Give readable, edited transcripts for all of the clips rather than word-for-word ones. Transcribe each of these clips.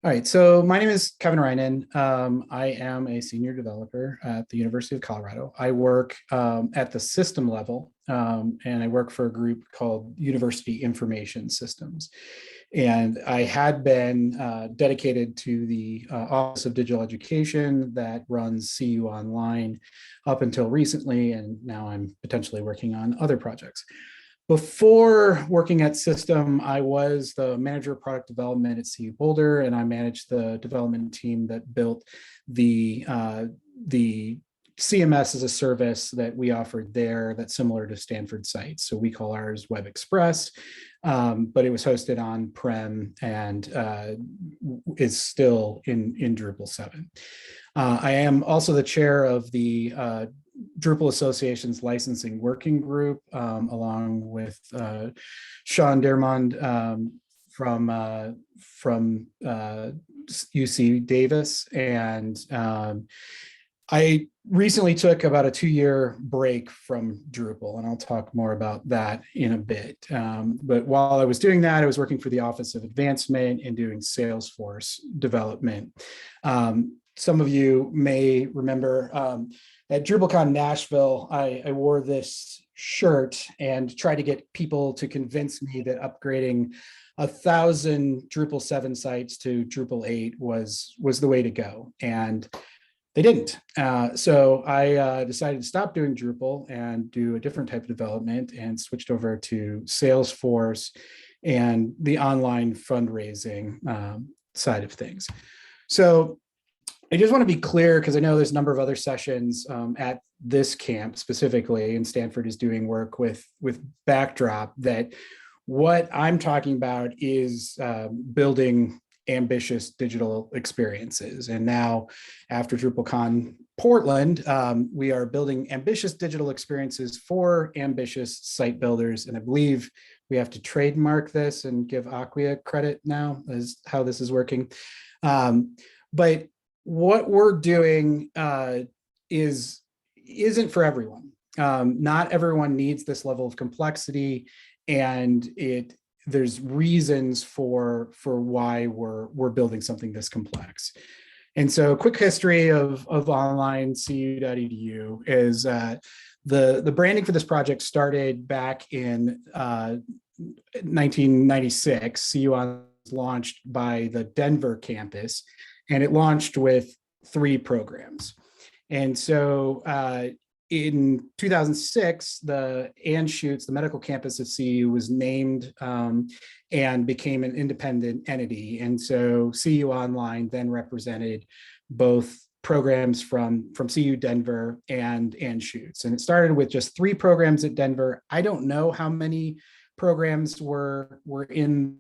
All right, so my name is Kevin Reynen. I am a senior developer at the University of Colorado. I work at the system level, and I work for a group called University Information Systems. And I had been dedicated to the Office of Digital Education that runs CU Online up until recently, and now I'm potentially working on other projects. Before working at System, I was the manager of product development at CU Boulder, and I managed the development team that built the CMS as a service that we offered there that's similar to Stanford sites. So we call ours Web Express, but it was hosted on-prem and is still in Drupal 7. I am also the chair of the Drupal Association's licensing working group, along with Sean Dermond from UC Davis. And I recently took about a 2-year break from Drupal, and I'll talk more about that in a bit. But while I was doing that, I was working for the Office of Advancement and doing Salesforce development. Some of you may remember at DrupalCon Nashville, I wore this shirt and tried to get people to convince me that upgrading 1,000 Drupal 7 sites to Drupal 8 was the way to go. And they didn't. So I decided to stop doing Drupal and do a different type of development and switched over to Salesforce and the online fundraising side of things. So I just want to be clear, because I know there's a number of other sessions at this camp specifically, and Stanford is doing work with Backdrop, that what I'm talking about is building ambitious digital experiences. And now after DrupalCon Portland, we are building ambitious digital experiences for ambitious site builders. And I believe we have to trademark this and give Acquia credit now as how this is working. But what we're doing isn't for everyone. Not everyone needs this level of complexity, and there's reasons for why we're building something this complex. And so, quick history of online cu.edu is the branding for this project started back in 1996. CU was launched by the Denver campus, and it launched with 3 programs. And so in 2006, the Anschutz, the medical campus of CU, was named and became an independent entity. And so CU Online then represented both programs from CU Denver and Anschutz. And it started with just 3 programs at Denver. I don't know how many programs were in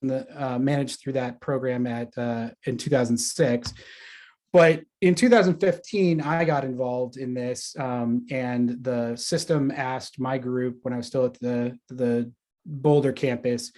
the managed through that program in 2006. But in 2015, I got involved in this, and the system asked my group, when I was still at the Boulder campus,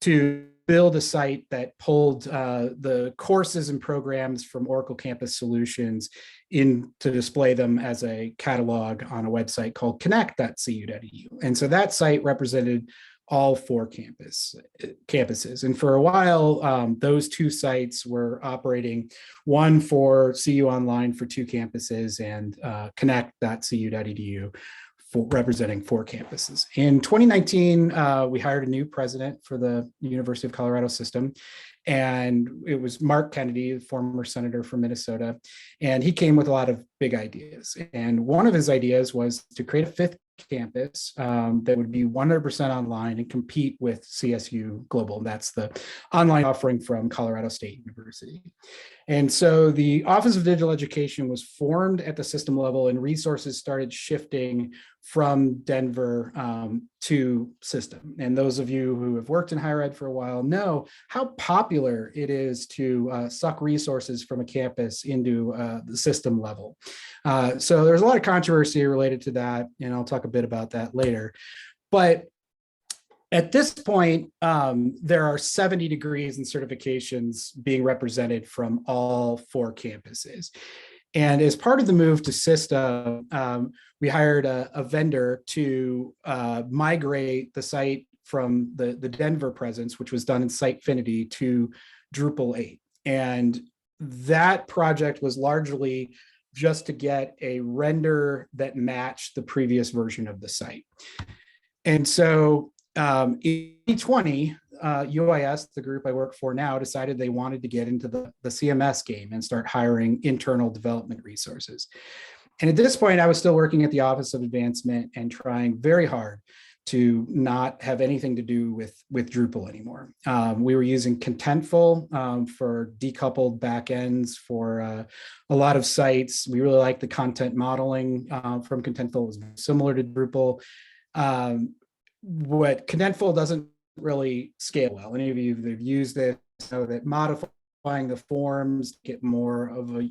to build a site that pulled the courses and programs from Oracle Campus Solutions in to display them as a catalog on a website called connect.cu.edu. And so that site represented all 4 campuses. And for a while, those 2 sites were operating, one for CU Online for 2 campuses and connect.cu.edu representing 4 campuses. In 2019, we hired a new president for the University of Colorado system, and it was Mark Kennedy, the former senator from Minnesota, and he came with a lot of big ideas. And one of his ideas was to create a 5th campus that would be 100% online and compete with CSU Global. That's the online offering from Colorado State University. And so the Office of Digital Education was formed at the system level, and resources started shifting from Denver to system. And those of you who have worked in higher ed for a while know how popular it is to suck resources from a campus into the system level. So there's a lot of controversy related to that, and I'll talk a bit about that later. But at this point, there are 70 degrees and certifications being represented from all 4 campuses. And as part of the move to system, we hired a vendor to migrate the site from the Denver presence, which was done in Sitefinity, to Drupal 8. And that project was largely just to get a render that matched the previous version of the site. And so in 2020, UIS, the group I work for now, decided they wanted to get into the CMS game and start hiring internal development resources. And at this point, I was still working at the Office of Advancement and trying very hard to not have anything to do with Drupal anymore. We were using Contentful for decoupled backends for a lot of sites. We really liked the content modeling from Contentful. It was similar to Drupal. What Contentful doesn't really scale well. Any of you that have used it know that modifying the forms to get more of a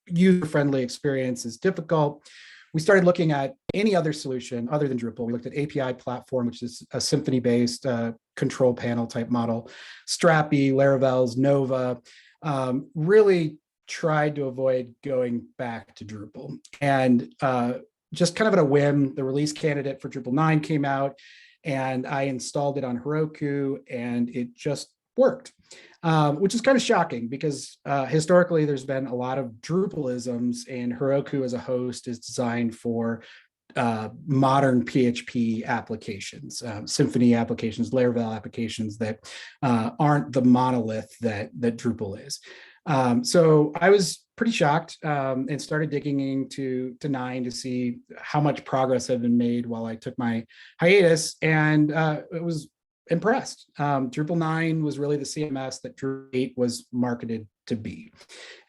user-friendly experience is difficult. We started looking at any other solution other than Drupal. We looked at API platform, which is a Symfony-based control panel type model, Strapi, Laravel's, Nova, really tried to avoid going back to Drupal. And just kind of at a whim, the release candidate for Drupal 9 came out, and I installed it on Heroku, and it just worked, which is kind of shocking because historically there's been a lot of Drupalisms, and Heroku as a host is designed for modern PHP applications, Symfony applications, Laravel applications that aren't the monolith that Drupal is. So I was pretty shocked and started digging into 9 to see how much progress had been made while I took my hiatus, and it was impressed. Drupal 9 was really the CMS that Drupal 8 was marketed to be.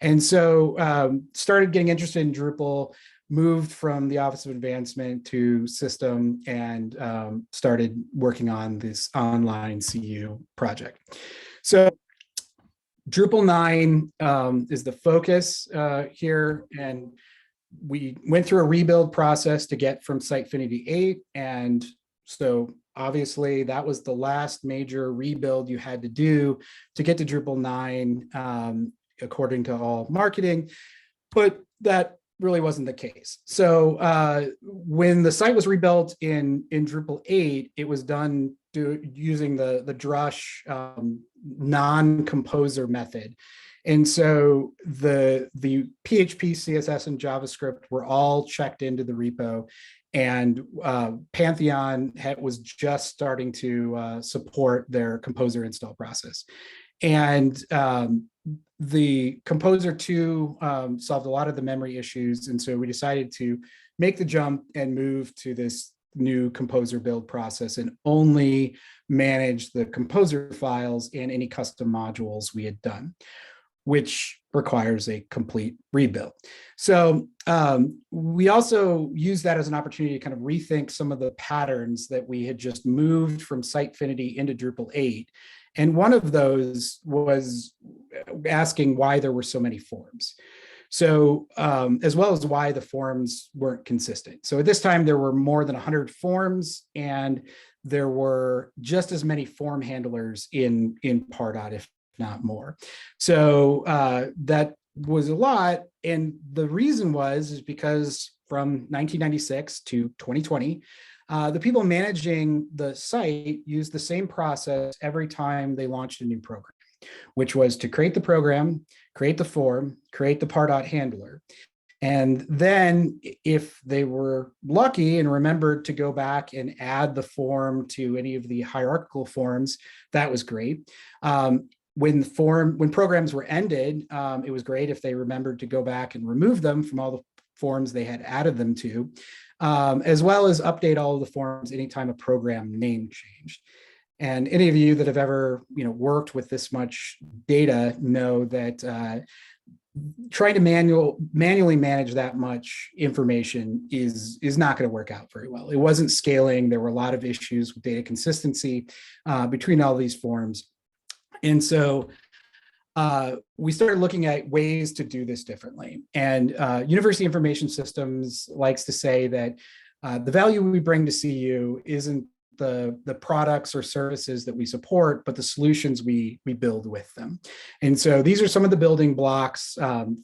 And so started getting interested in Drupal, moved from the Office of Advancement to System, and started working on this online CU project. So Drupal 9 is the focus here, and we went through a rebuild process to get from Sitefinity 8, and so obviously that was the last major rebuild you had to do to get to Drupal 9, according to all marketing, but that really wasn't the case. So when the site was rebuilt in Drupal 8, it was done using the Drush non-composer method. And so the PHP, CSS, and JavaScript were all checked into the repo, and Pantheon was just starting to support their Composer install process. And the Composer 2 solved a lot of the memory issues, and so we decided to make the jump and move to this new Composer build process and only manage the Composer files and any custom modules we had done, which requires a complete rebuild. So we also used that as an opportunity to kind of rethink some of the patterns that we had just moved from Sitefinity into Drupal 8. And one of those was asking why there were so many forms. So as well as why the forms weren't consistent. So at this time, there were more than 100 forms, and there were just as many form handlers in Pardot, if not more. So that was a lot. And the reason is because from 1996 to 2020, the people managing the site used the same process every time they launched a new program, which was to create the program, create the form, create the Pardot handler. And then if they were lucky and remembered to go back and add the form to any of the hierarchical forms, that was great. When programs were ended, it was great if they remembered to go back and remove them from all the forms they had added them to, as well as update all of the forms anytime a program name changed. And any of you that have ever worked with this much data know that trying to manually manage that much information is not going to work out very well. It wasn't scaling. There were a lot of issues with data consistency between all these forms. And so we started looking at ways to do this differently. And University Information Systems likes to say that the value we bring to CU isn't the products or services that we support, but the solutions we build with them. And so these are some of the building blocks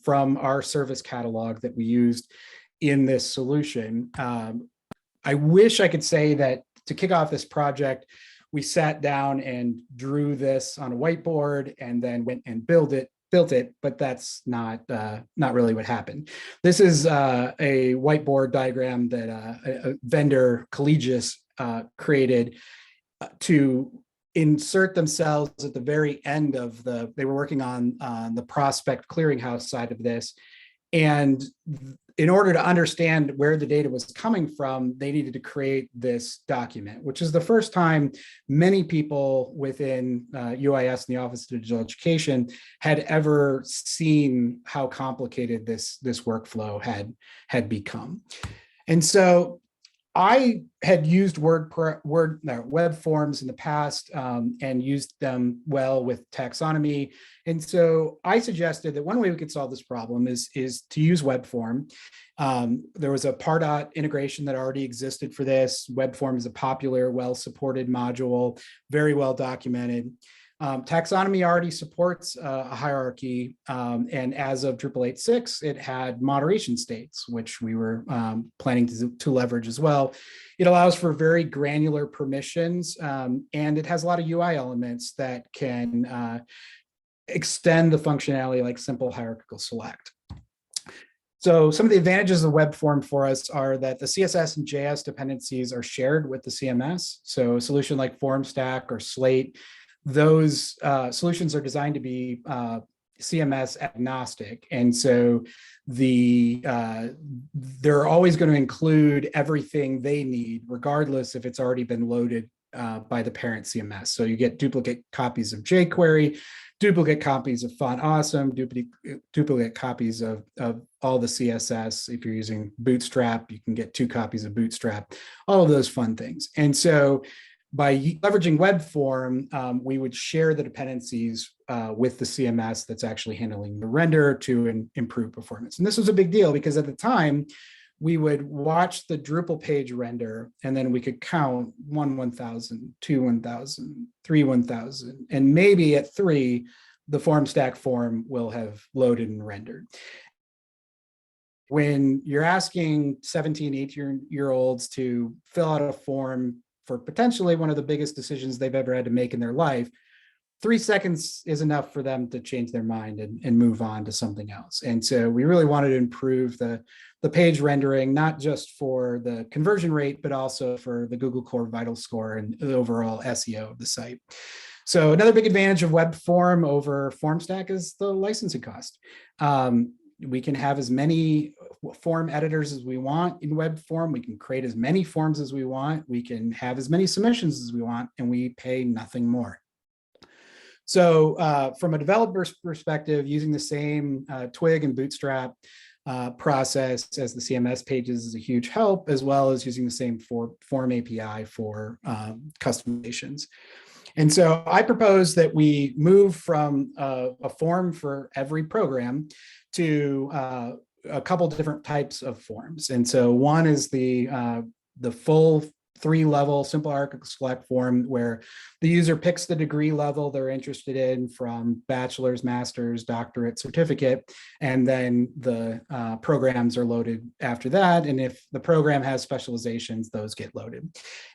from our service catalog that we used in this solution. I wish I could say that to kick off this project, we sat down and drew this on a whiteboard and then went and built it. built it, but that's not really what happened. This is a whiteboard diagram that a vendor, Collegius, created to insert themselves at the very end of they were working on the prospect clearinghouse side of this. And in order to understand where the data was coming from, they needed to create this document, which is the first time many people within UIS and the Office of Digital Education had ever seen how complicated this workflow had become. And so I had used Webforms in the past and used them well with Taxonomy. And so I suggested that one way we could solve this problem is to use Webform. There was a Pardot integration that already existed for this. Webform is a popular, well-supported module, very well documented. Taxonomy already supports a hierarchy, and as of Drupal 8.6, it had moderation states, which we were planning to leverage as well. It allows for very granular permissions, and it has a lot of UI elements that can extend the functionality like simple hierarchical select. So some of the advantages of Webform for us are that the CSS and JS dependencies are shared with the CMS. So a solution like FormStack or Slate, those solutions are designed to be CMS agnostic. And so they're always going to include everything they need, regardless if it's already been loaded by the parent CMS. So you get duplicate copies of jQuery, duplicate copies of Font Awesome, duplicate copies of all the CSS. If you're using Bootstrap, you can get 2 copies of Bootstrap, all of those fun things. And so by leveraging Webform, we would share the dependencies with the CMS that's actually handling the render to improve performance. And this was a big deal because at the time, we would watch the Drupal page render, and then we could count 1, 1,000, 2, 1,000, 3, 1,000, and maybe at 3, the FormStack form will have loaded and rendered. When you're asking 17, 18-year-olds to fill out a form for potentially one of the biggest decisions they've ever had to make in their life, 3 seconds is enough for them to change their mind and move on to something else. And so we really wanted to improve the page rendering, not just for the conversion rate, but also for the Google Core Vital Score and the overall SEO of the site. So another big advantage of Webform over FormStack is the licensing cost. We can have as many form editors as we want in Webform. We can create as many forms as we want. We can have as many submissions as we want, and we pay nothing more. So from a developer's perspective, using the same Twig and Bootstrap process as the CMS pages is a huge help, as well as using the same form API for customizations. And so I propose that we move from a form for every program to a couple different types of forms. And so one is the full 3-level simple hierarchical select form, where the user picks the degree level they're interested in, from bachelor's, master's, doctorate, certificate, and then the programs are loaded after that. And if the program has specializations, those get loaded.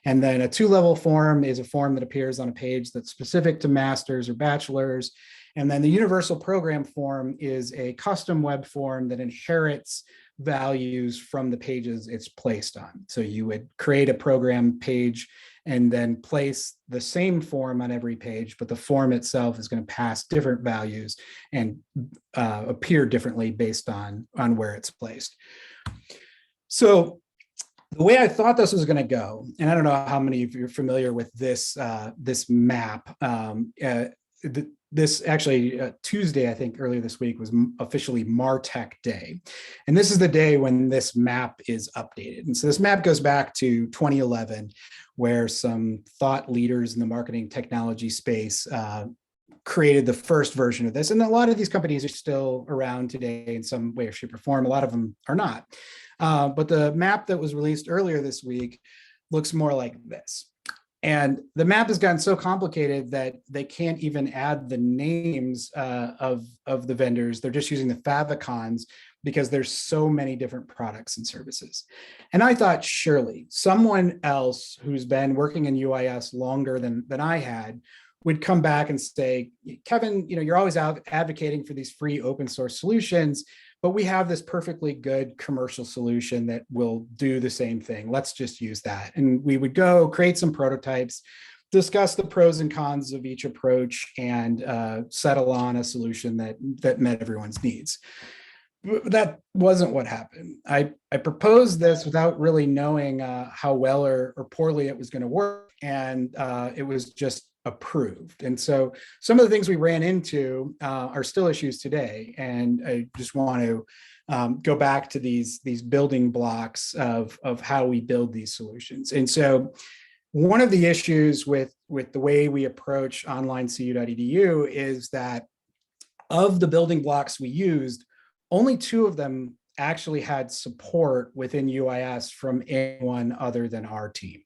And then a 2-level form is a form that appears on a page that's specific to master's or bachelor's. And then the universal program form is a custom web form that inherits values from the pages it's placed on. So you would create a program page and then place the same form on every page, but the form itself is going to pass different values and appear differently based on where it's placed. So the way I thought this was going to go, and I don't know how many of you are familiar with this map. This actually Tuesday, I think earlier this week, was officially MarTech Day. And this is the day when this map is updated. And so this map goes back to 2011, where some thought leaders in the marketing technology space created the first version of this. And a lot of these companies are still around today in some way, shape, or form. A lot of them are not. But the map that was released earlier this week looks more like this. And the map has gotten so complicated that they can't even add the names of the vendors. They're just using the favicons because there's so many different products and services. And I thought, surely someone else who's been working in UIS longer than I had would come back and say, Kevin, you're always out advocating for these free open source solutions, but we have this perfectly good commercial solution that will do the same thing. Let's just use that. And we would go create some prototypes, discuss the pros and cons of each approach, and settle on a solution that met everyone's needs. That wasn't what happened. I proposed this without really knowing how well or poorly it was going to work, and it was just approved. And so some of the things we ran into are still issues today. And I just want to go back to these building blocks of how we build these solutions. And so one of the issues with the way we approach online cu.edu is that of the building blocks we used, only 2 of them actually had support within UIS from anyone other than our team.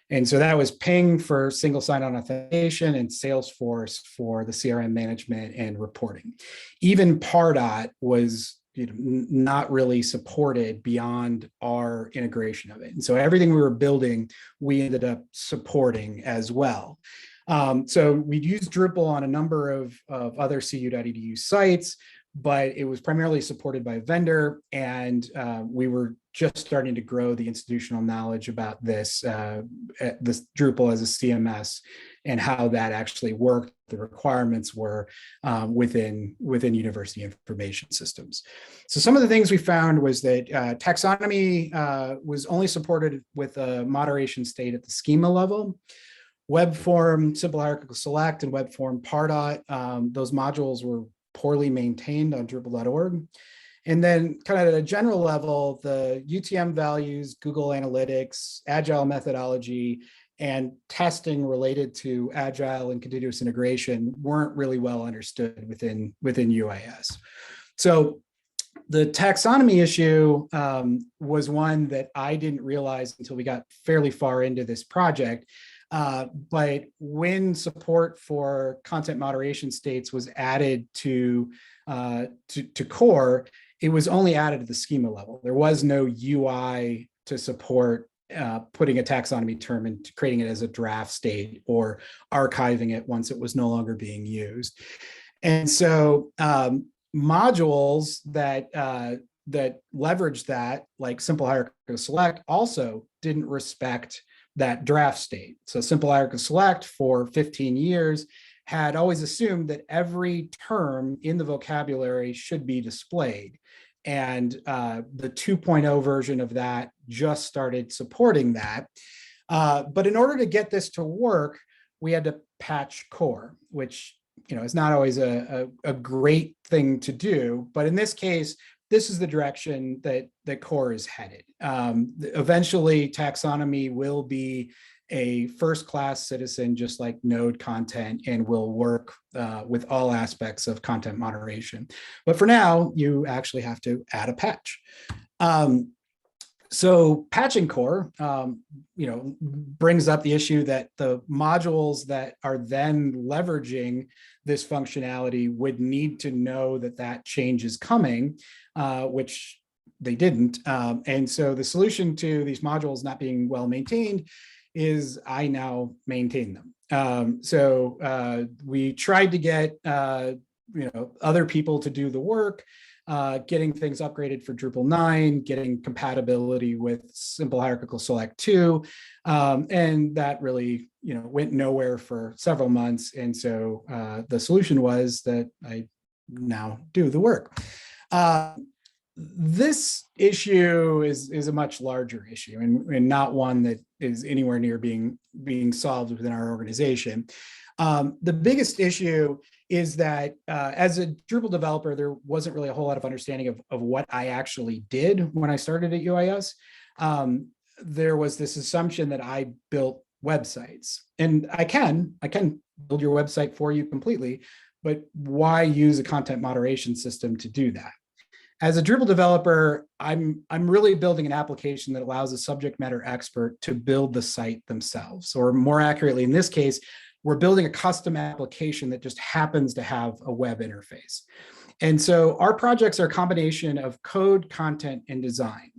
And so that was Ping for single sign-on authentication and Salesforce for the CRM management and reporting. Even Pardot was not really supported beyond our integration of it. And so everything we were building, we ended up supporting as well. So we used Drupal on a number of other cu.edu sites, but it was primarily supported by a vendor, and we were just starting to grow the institutional knowledge about this Drupal as a CMS and how that actually worked, the requirements were within university information systems. So some of the things we found was that taxonomy was only supported with a moderation state at the schema level. Webform, simple hierarchical select, and Webform Pardot, those modules were poorly maintained on Drupal.org. And then kind of at a general level, the UTM values, Google Analytics, Agile methodology, and testing related to Agile and continuous integration weren't really well understood within UIS. So the taxonomy issue was one that I didn't realize until we got fairly far into this project. But when support for content moderation states was added to core, it was only added at the schema level. There was no UI to support putting a taxonomy term and creating it as a draft state or archiving it once it was no longer being used. And so modules that leverage that, like simple hierarchical select, also didn't respect that draft state. So simple hierarchical select for 15 years had always assumed that every term in the vocabulary should be displayed. And the 2.0 version of that just started supporting that. But in order to get this to work, we had to patch core, which is not always a great thing to do. But in this case, this is the direction that core is headed. Eventually, taxonomy will be a first-class citizen, just like Node content, and will work with all aspects of content moderation. But for now, you actually have to add a patch. So patching core, brings up the issue that the modules that are then leveraging this functionality would need to know that change is coming, which they didn't. And so the solution to these modules not being well maintained is I now maintain them. So we tried to get other people to do the work, getting things upgraded for Drupal 9, getting compatibility with simple hierarchical select 2, and that really went nowhere for several months. And so the solution was that I now do the work. This issue is a much larger issue and not one that is anywhere near being solved within our organization. The biggest issue is that as a Drupal developer, there wasn't really a whole lot of understanding of what I actually did when I started at UIS. There was this assumption that I built websites, and I can build your website for you completely, but why use a content moderation system to do that? As a Drupal developer, I'm really building an application that allows a subject matter expert to build the site themselves, or more accurately, in this case, we're building a custom application that just happens to have a web interface. And so our projects are a combination of code, content, and design.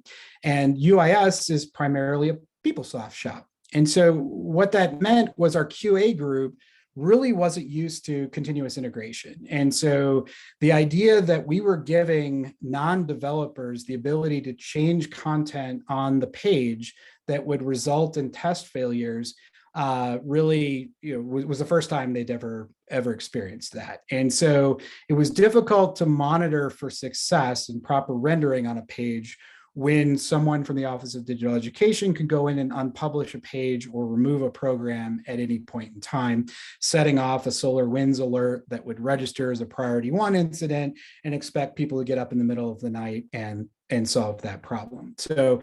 And UIS is primarily a PeopleSoft shop. And so what that meant was our QA group really wasn't used to continuous integration. And so the idea that we were giving non-developers the ability to change content on the page that would result in test failures really, was the first time they'd ever experienced that. And so it was difficult to monitor for success and proper rendering on a page when someone from the Office of Digital Education could go in and unpublish a page or remove a program at any point in time, setting off a SolarWinds alert that would register as a priority 1 incident and expect people to get up in the middle of the night and solve that problem. So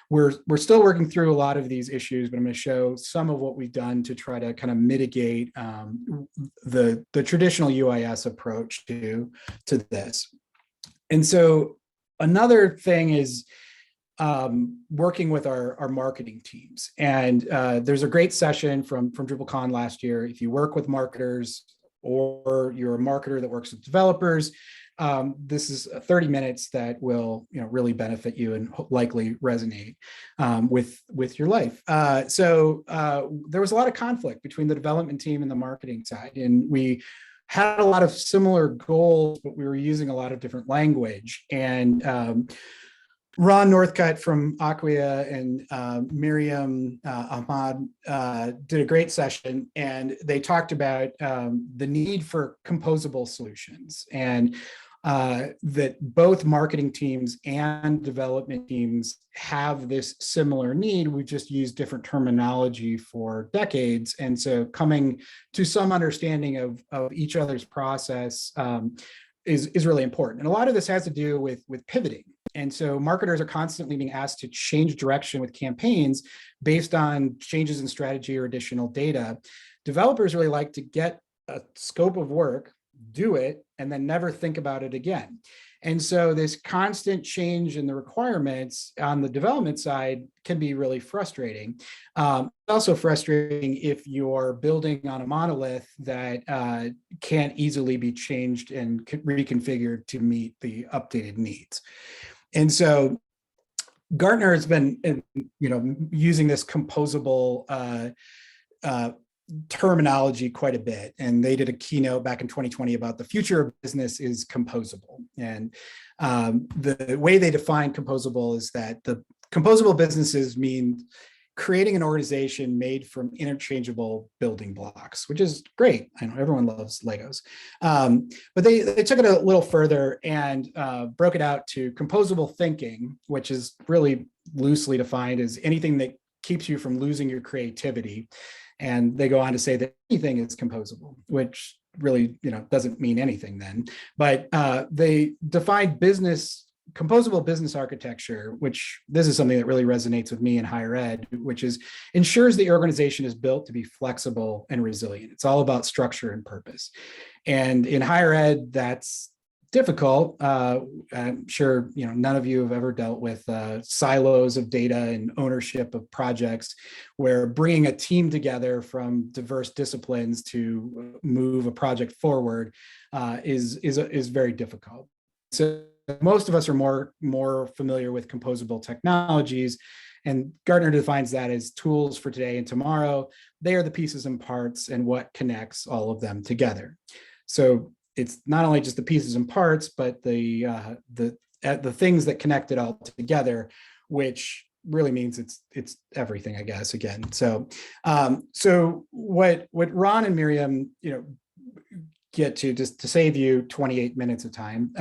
we're still working through a lot of these issues, but I'm going to show some of what we've done to try to kind of mitigate the traditional UIS approach to this. And so another thing is working with our marketing teams. And there's a great session from DrupalCon last year. If you work with marketers or you're a marketer that works with developers, this is 30 minutes that will really benefit you and likely resonate with your life. So there was a lot of conflict between the development team and the marketing side, and we had a lot of similar goals, but we were using a lot of different language. And Ron Northcutt from Acquia and Miriam Ahmad did a great session, and they talked about the need for composable solutions, and that both marketing teams and development teams have this similar need. We just use different terminology for decades. And so coming to some understanding of each other's process is really important. And a lot of this has to do with pivoting. And so marketers are constantly being asked to change direction with campaigns based on changes in strategy or additional data. Developers really like to get a scope of work, do it, and then never think about it again. And so this constant change in the requirements on the development side can be really frustrating. Also frustrating if you're building on a monolith that can't easily be changed and reconfigured to meet the updated needs. And so Gartner has been, using this composable terminology quite a bit, and they did a keynote back in 2020 about the future of business is composable. And the way they define composable is that the composable businesses mean creating an organization made from interchangeable building blocks, which is great. I know everyone loves Legos, but they took it a little further and broke it out to composable thinking, which is really loosely defined as anything that keeps you from losing your creativity. And they go on to say that anything is composable, which really, doesn't mean anything then. But they define composable business architecture, which this is something that really resonates with me in higher ed, which is ensures the organization is built to be flexible and resilient. It's all about structure and purpose. And in higher ed, that's difficult. I'm sure none of you have ever dealt with silos of data and ownership of projects, where bringing a team together from diverse disciplines to move a project forward is very difficult. So most of us are more familiar with composable technologies, and Gartner defines that as tools for today and tomorrow. They are the pieces and parts and what connects all of them together. So it's not only just the pieces and parts, but the things that connect it all together, which really means it's everything, I guess. Again, so what Ron and Miriam get to, just to save you 28 minutes of time,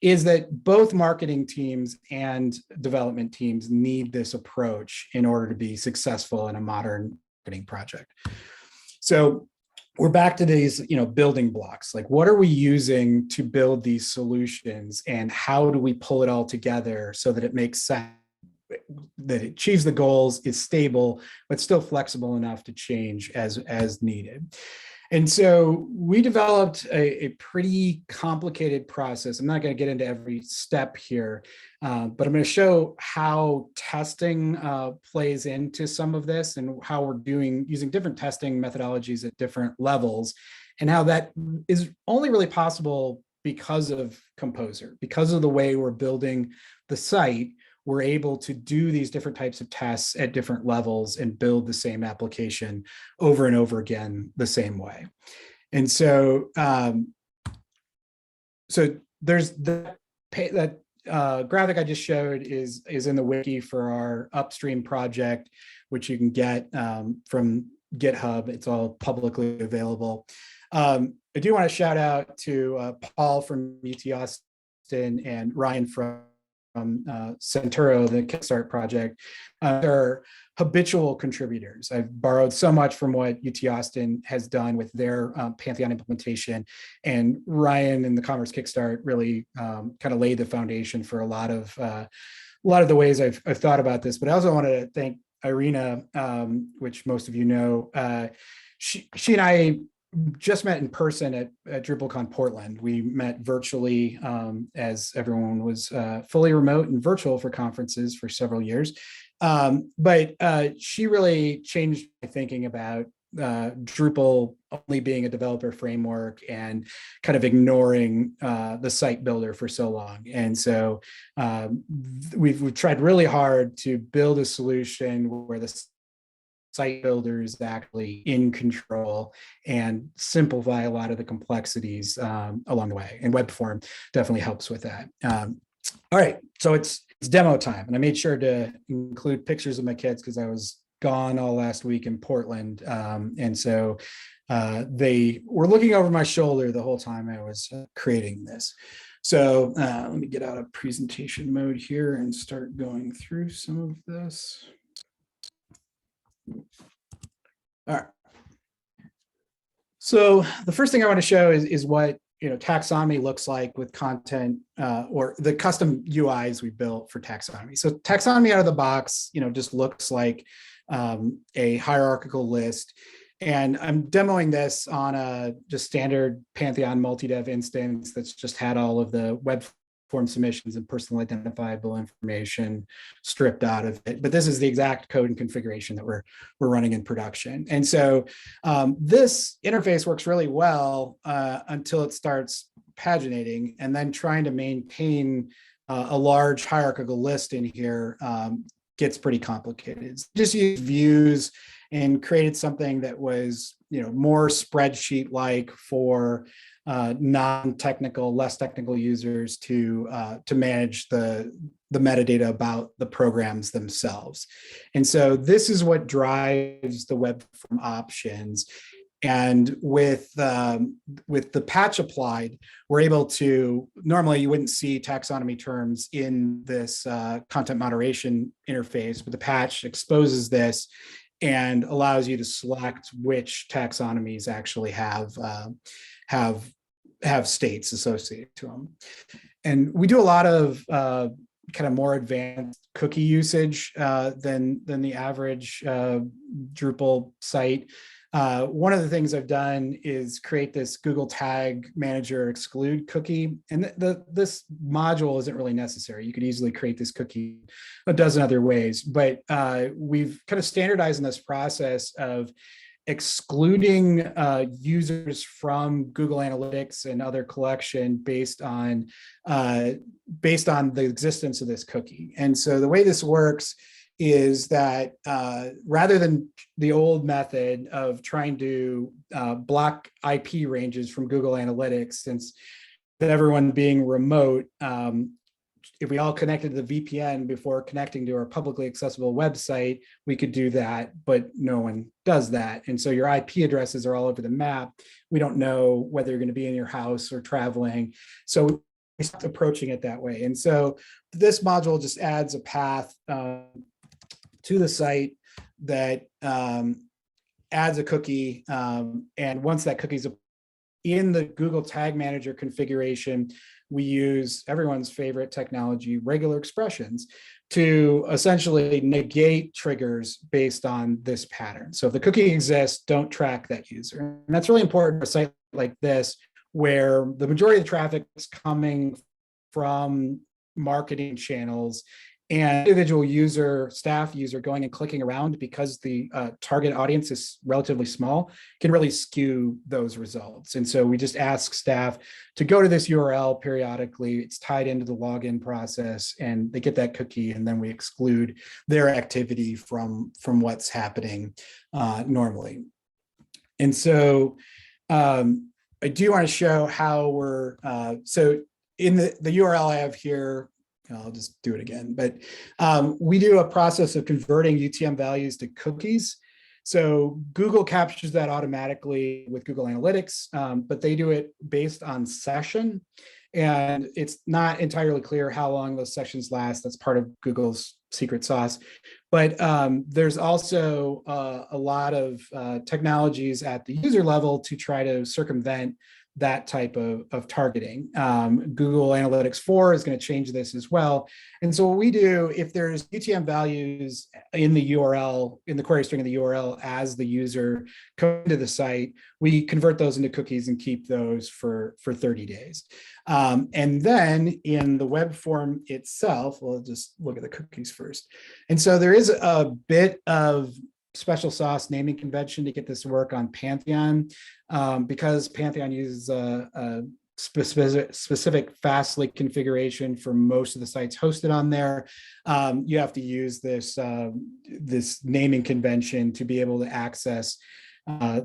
is that both marketing teams and development teams need this approach in order to be successful in a modern marketing project. So we're back to these, building blocks. Like, what are we using to build these solutions, and how do we pull it all together so that it makes sense, that it achieves the goals, is stable, but still flexible enough to change as needed? And so we developed a pretty complicated process. I'm not going to get into every step here, but I'm going to show how testing plays into some of this, and how we're using different testing methodologies at different levels, and how that is only really possible because of Composer, because of the way we're building the site, we're able to do these different types of tests at different levels and build the same application over and over again the same way. And so, so there's that graphic I just showed is in the wiki for our upstream project, which you can get from GitHub. It's all publicly available. I do want to shout out to Paul from UT Austin and Ryan from Centuro, the Kickstart project. They're habitual contributors. I've borrowed so much from what UT Austin has done with their Pantheon implementation, and Ryan and the Commerce Kickstart really kind of laid the foundation for a lot of the ways I've thought about this. But I also wanted to thank Irina, which most of you know. She and I just met in person at DrupalCon Portland. We met virtually as everyone was fully remote and virtual for conferences for several years. But she really changed my thinking about Drupal only being a developer framework and kind of ignoring the site builder for so long. And so we've tried really hard to build a solution where the site builder is actually in control and simplify a lot of the complexities along the way. And Webform definitely helps with that. All right, so it's demo time, and I made sure to include pictures of my kids because I was gone all last week in Portland, and so they were looking over my shoulder the whole time I was creating this. So let me get out of presentation mode here and start going through some of this. All right. So the first thing I want to show is what taxonomy looks like with content or the custom UIs we built for taxonomy. So taxonomy out of the box, just looks like a hierarchical list. And I'm demoing this on a just standard Pantheon multi-dev instance that's just had all of the web form submissions and personal identifiable information stripped out of it. But this is the exact code and configuration that we're running in production. And so this interface works really well until it starts paginating, and then trying to maintain a large hierarchical list in here gets pretty complicated. Just use views and created something that was more spreadsheet-like for non-technical, less technical users to manage the metadata about the programs themselves. And so this is what drives the web form options. And with the patch applied, we're able to, normally you wouldn't see taxonomy terms in this content moderation interface, but the patch exposes this and allows you to select which taxonomies actually have states associated to them. And we do a lot of kind of more advanced cookie usage than the average Drupal site. One of the things I've done is create this Google Tag Manager exclude cookie. And this module isn't really necessary. You could easily create this cookie a dozen other ways, but we've kind of standardized in this process of excluding users from Google Analytics and other collection based on the existence of this cookie. And so the way this works is that rather than the old method of trying to block IP ranges from Google Analytics, since everyone being remote, if we all connected to the VPN before connecting to our publicly accessible website, we could do that, but no one does that. And so your IP addresses are all over the map. We don't know whether you're going to be in your house or traveling. So we stopped approaching it that way. And so this module just adds a path to the site that adds a cookie. And once that cookie's in the Google Tag Manager configuration, we use everyone's favorite technology, regular expressions, to essentially negate triggers based on this pattern. So if the cookie exists, don't track that user. And that's really important for a site like this, where the majority of the traffic is coming from marketing channels and individual user, staff user going and clicking around, because the target audience is relatively small, can really skew those results. And so we just ask staff to go to this URL periodically. It's tied into the login process, and they get that cookie, and then we exclude their activity from what's happening normally. And so I do want to show how we're, so in the URL I have here, I'll just do it again, but we do a process of converting UTM values to cookies. So Google captures that automatically with Google Analytics, but they do it based on session. And it's not entirely clear how long those sessions last. That's part of Google's secret sauce. But there's also a lot of technologies at the user level to try to circumvent that type of targeting. Google Analytics 4 is going to change this as well. And so what we do, if there's UTM values in the URL, in the query string of the URL as the user comes to the site, we convert those into cookies and keep those for 30 days. And then in the web form itself, we'll just look at the cookies first. And so there is a bit of special sauce naming convention to get this to work on Pantheon, because Pantheon uses a specific Fastly configuration for most of the sites hosted on there. You have to use this this naming convention to be able to access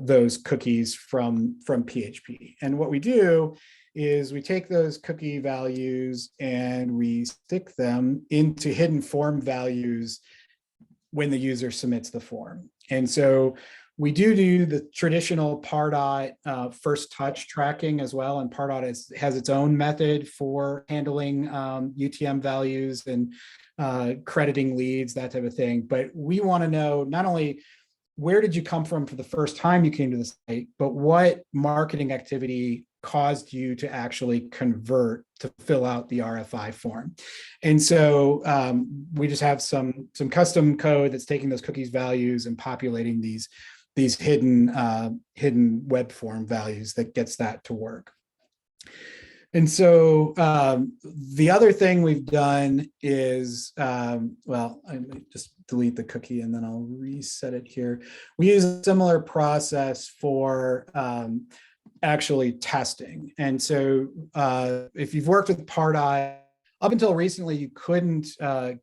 those cookies from PHP. And what we do is we take those cookie values and we stick them into hidden form values when the user submits the form. And so we do the traditional Pardot first touch tracking as well. And Pardot has its own method for handling UTM values and crediting leads, that type of thing. But we want to know not only where did you come from for the first time you came to the site, but what marketing activity caused you to actually convert to fill out the RFI form. And so we just have some custom code that's taking those cookies values and populating these hidden web form values that gets that to work. And so the other thing we've done is, well, I might just delete the cookie and then I'll reset it here. We use a similar process for actually testing. And so if you've worked with Pardot, up until recently, you couldn't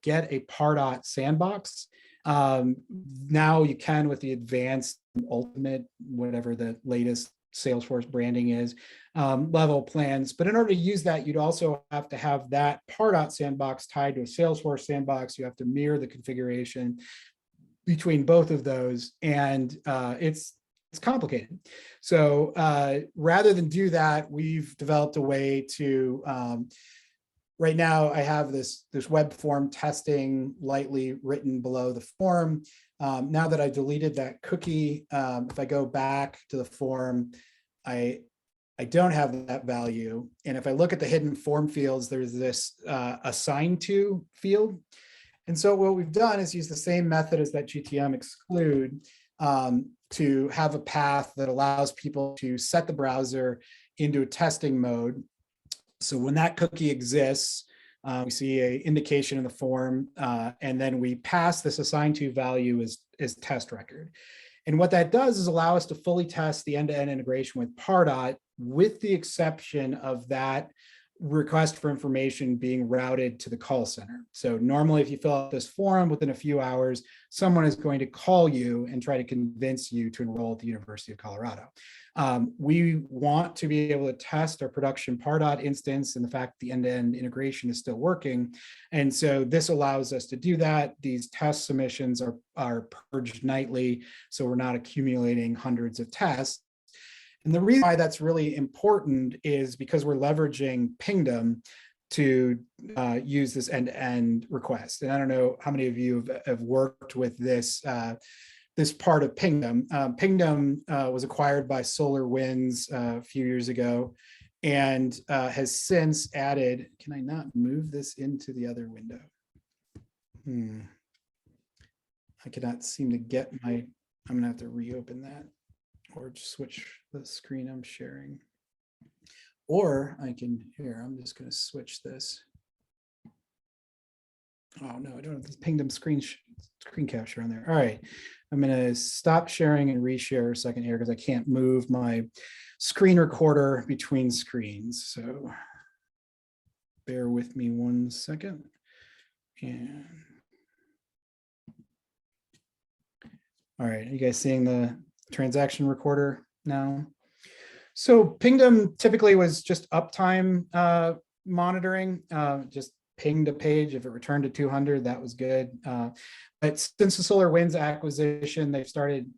get a Pardot sandbox. Now you can with the advanced ultimate, whatever the latest Salesforce branding is, level plans. But in order to use that, you'd also have to have that Pardot sandbox tied to a Salesforce sandbox. You have to mirror the configuration between both of those. And it's complicated. So rather than do that, we've developed a way to, right now I have this web form testing lightly written below the form. Now that I deleted that cookie, if I go back to the form, I don't have that value. And if I look at the hidden form fields, there's this assigned to field. And so what we've done is use the same method as that GTM exclude to have a path that allows people to set the browser into a testing mode. So when that cookie exists, we see an indication in the form, and then we pass this assigned to value as test record. And what that does is allow us to fully test the end-to-end integration with Pardot, with the exception of that request for information being routed to the call center. So normally if you fill out this form within a few hours, someone is going to call you and try to convince you to enroll at the University of Colorado. We want to be able to test our production Pardot instance and the fact the end-to-end integration is still working. And so this allows us to do that. These test submissions are purged nightly, so we're not accumulating hundreds of tests. And the reason why that's really important is because we're leveraging Pingdom to use this end-to-end request. And I don't know how many of you have worked with this this part of Pingdom. Pingdom was acquired by SolarWinds a few years ago and has since added, can I not move this into the other window? I cannot seem to get my, I'm gonna have to reopen that or just switch the screen I'm sharing. Or I can, here, I'm just gonna switch this. Oh no, I don't have this Pingdom screen capture on there. All right, I'm gonna stop sharing and reshare a second here because I can't move my screen recorder between screens. So bear with me 1 second. And all right, are you guys seeing the transaction recorder now? So Pingdom typically was just uptime monitoring, just pinged a page. If it returned to 200, that was good. But since the SolarWinds acquisition, they've started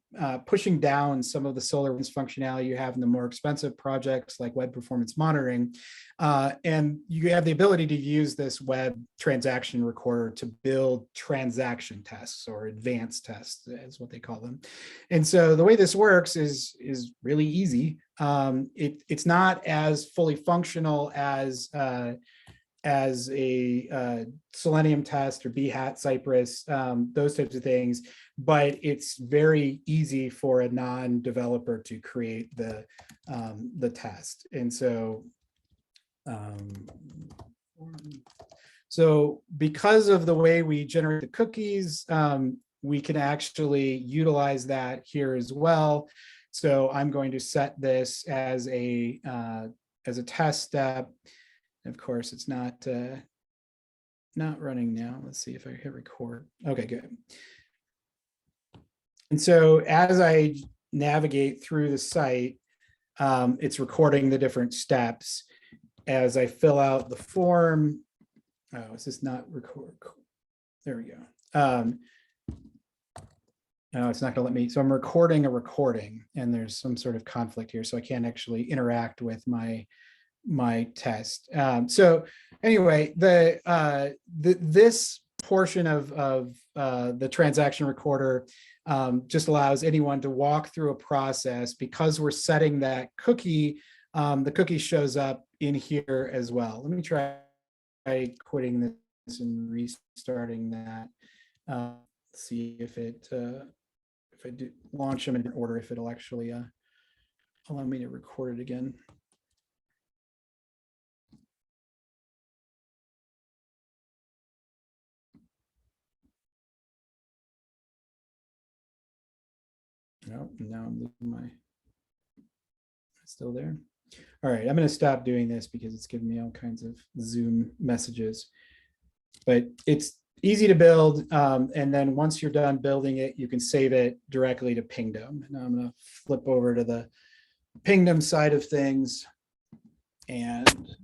pushing down some of the SolarWinds functionality you have in the more expensive projects like web performance monitoring. And you have the ability to use this web transaction recorder to build transaction tests, or advanced tests is what they call them. And so the way this works is really easy. It's not as fully functional as a Selenium test or Behat, Cypress, those types of things, but it's very easy for a non-developer to create the test. And so because of the way we generate the cookies, we can actually utilize that here as well. So I'm going to set this as a test step. Of course, it's not running now. Let's see if I hit record. Okay, good. And so as I navigate through the site, it's recording the different steps. As I fill out the form, oh, is this not record? There we go. No, it's not going to let me. So I'm recording a recording, and there's some sort of conflict here, so I can't actually interact with my test. So anyway, this portion of the transaction recorder just allows anyone to walk through a process. Because we're setting that cookie, the cookie shows up in here as well. Let me try quitting this and restarting that. See if I do launch them in order, if it'll actually allow me to record it again. Nope, now I'm losing my, still there. All right, I'm going to stop doing this because it's giving me all kinds of Zoom messages. But it's easy to build, and then once you're done building it, you can save it directly to Pingdom. Now I'm going to flip over to the Pingdom side of things and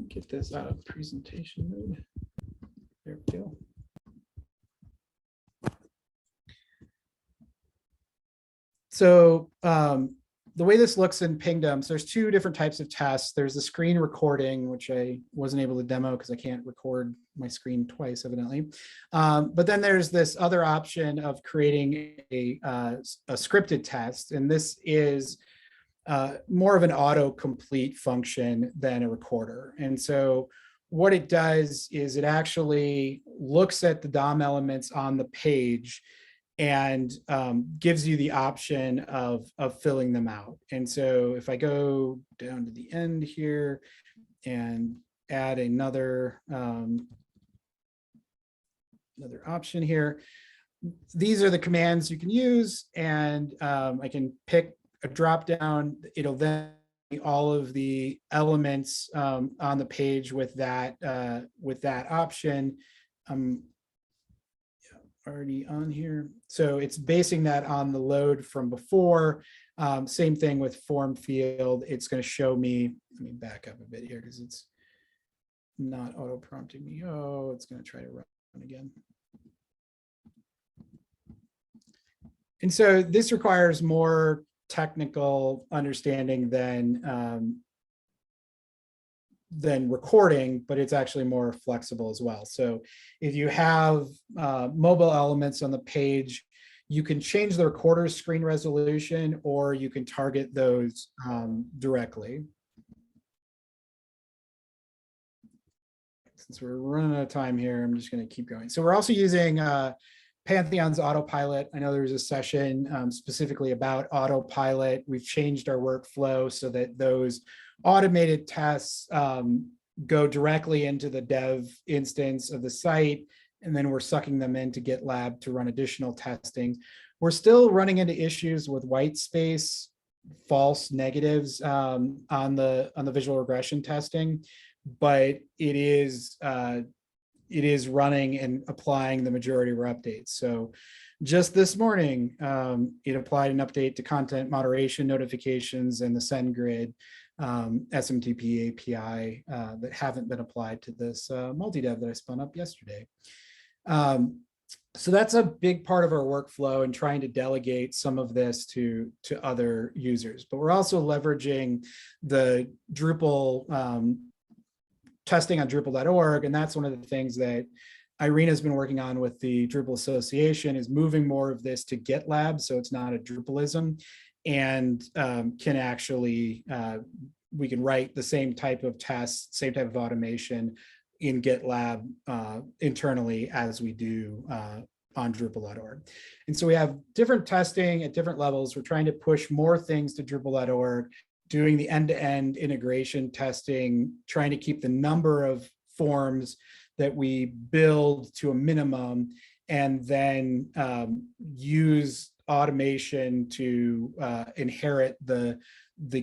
get this out of presentation mode. There we go. So the way this looks in Pingdom, so there's two different types of tests. There's the screen recording, which I wasn't able to demo because I can't record my screen twice, evidently. But then there's this other option of creating a scripted test. And this is more of an autocomplete function than a recorder. And so what it does is it actually looks at the DOM elements on the page and gives you the option of filling them out. And so if I go down to the end here and add another option here, these are the commands you can use, and I can pick a drop down. It'll then all of the elements on the page with that option. Already on here. So it's basing that on the load from before. Same thing with form field. It's going to show me, let me back up a bit here because it's not auto prompting me. Oh, it's going to try to run again. And so this requires more technical understanding than recording, but it's actually more flexible as well. So if you have mobile elements on the page, you can change the recorder's screen resolution, or you can target those directly. Since we're running out of time here, I'm just going to keep going. So we're also using Pantheon's autopilot. I know there was a session specifically about autopilot. We've changed our workflow so that those automated tests go directly into the dev instance of the site, and then we're sucking them into GitLab to run additional testing. We're still running into issues with white space, false negatives on the visual regression testing, but it is running and applying the majority of our updates. So just this morning, it applied an update to content moderation notifications and the SendGrid SMTP API that haven't been applied to this multi-dev that I spun up yesterday. So that's a big part of our workflow and trying to delegate some of this to other users. But we're also leveraging the Drupal testing on Drupal.org, and that's one of the things that Irina has been working on with the Drupal Association, is moving more of this to GitLab, so it's not a Drupalism, and can actually, we can write the same type of tests, same type of automation in GitLab internally as we do on Drupal.org. And so we have different testing at different levels. We're trying to push more things to Drupal.org, doing the end-to-end integration testing, trying to keep the number of forms that we build to a minimum, and then use automation to inherit the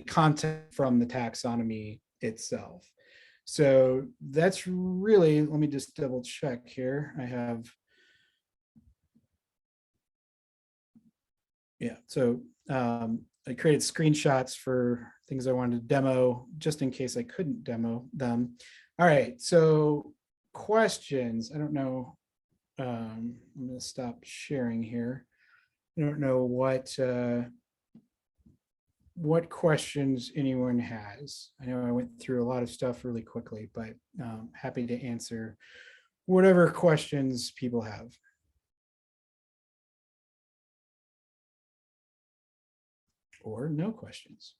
content from the taxonomy itself. So that's really, let me just double check here. I have, yeah, so I created screenshots for things I wanted to demo just in case I couldn't demo them. All right, so questions. I don't know. I'm going to stop sharing here. I don't know what questions anyone has. I know I went through a lot of stuff really quickly, but happy to answer whatever questions people have. Or no questions.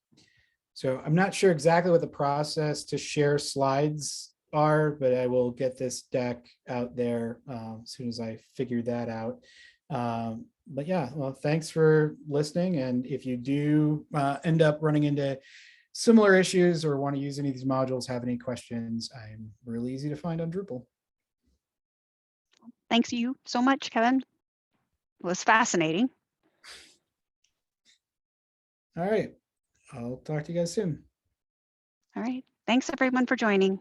So I'm not sure exactly what the process to share slides are, but I will get this deck out there as soon as I figure that out. But yeah, well, thanks for listening. And if you do end up running into similar issues or want to use any of these modules, have any questions, I'm really easy to find on Drupal. Thanks you so much, Kevin. It was fascinating. All right, I'll talk to you guys soon. All right. Thanks everyone for joining.